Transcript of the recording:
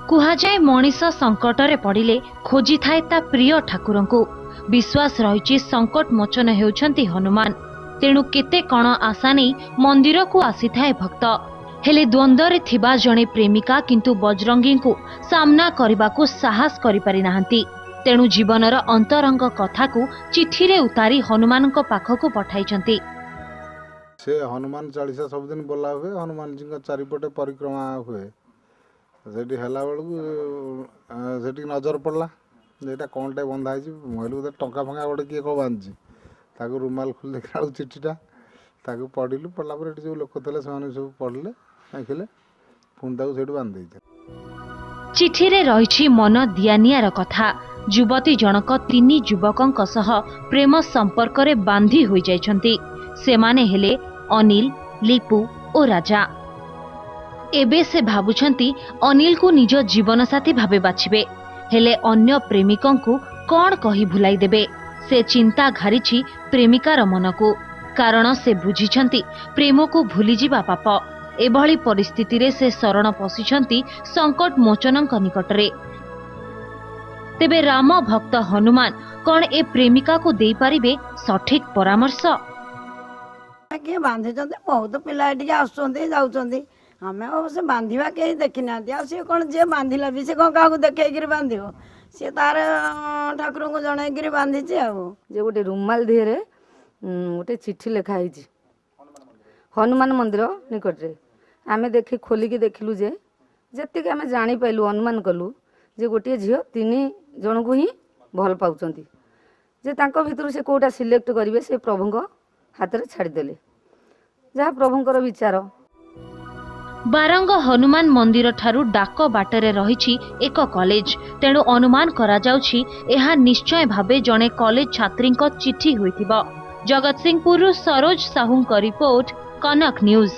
कुहाजाए मनीष संकटरे पड़िले खोजी थाए ता प्रिय ठाकुर को विश्वास रही संकट मोचन हेउछंती हनुमान। तेणु केते कण आशा नहीं मंदिर को आसी थाए भक्त। हेले द्वंद्वरे थिबा जणे प्रेमिका किंतु बजरंगी को सामना करने को साहस करि पारि नाहंती। तेणु जीवनर अंतरंग कथा को चिठी रे उतारी हनुमान को पाखक पठाइछंती। से हनुमान चालीसा सबुदिन बोला हुए, हनुमान जी चारिपटे परिक्रमा हुए। सेठी हला बेलू सेठी नजर पड़ला जेटा कौनटे बंधा है मुहल टंका फंका गोटे किए कौ बांधी ताकू रुमाल खोल देखा चिठीटा ताकू पढ़लु पढ़ला जो लोक थे सब पढ़ले देखिले पुणी ताकू से बांधि चिठी रे रही मन दियानियार कथा। युवती जनक तीन युवकों सह प्रेम संपर्क रे बांधी होई जाइछंती। सेमाने हेले अनिल, लिपु और राजा। एबे से भाबुछंती अनिल को निज जीवन साथी भाबे बाछिबे। हेले अन्य प्रेमिकों को कौन कही भुलाई देबे। से चिंता घारिछि प्रेमिकार मन को, कारण से बुझिछंती प्रेम को भूली जिबा पाप। एभली परिस्थिति रे से शरण पशिछंती संकट मोचनक निकटरे। तेबे राम भक्त हनुमान कौन ए प्रेमिका को दे पारिबे सठिक परामर्श? किए बांधि बहुत पिला आसुँच जाऊँच आम से बांधा कहीं देखी ना सी कौन जी बांधला भी से कौन क्या देखी बांध सी तार ठाकुर को जनईकि बांधी जे गोटे रुमाल दिहरे गोटे चिठी लिखाई हनुमान मंदिर निकट रे आमे देखी खोलिकी देखिलु जे जी आम जापारू अनुमान कलु जे गोटे झील तीन जन को ही भल पाउछंती जे तांको भितर से कोटा सिलेक्ट करेंगे से प्रभु हाथ में छाड़देले जहाँ प्रभुंकर विचार। बारंग हनुमान मंदिर ठारू डाक बाटरे रही एक कॉलेज। तेणु अनुमान करा जाउछि एहा निश्चय भावे जणे कॉलेज छात्री चिठी होइथिबो। जगतसिंहपुर सरोज साहू रिपोर्ट, कनक न्यूज।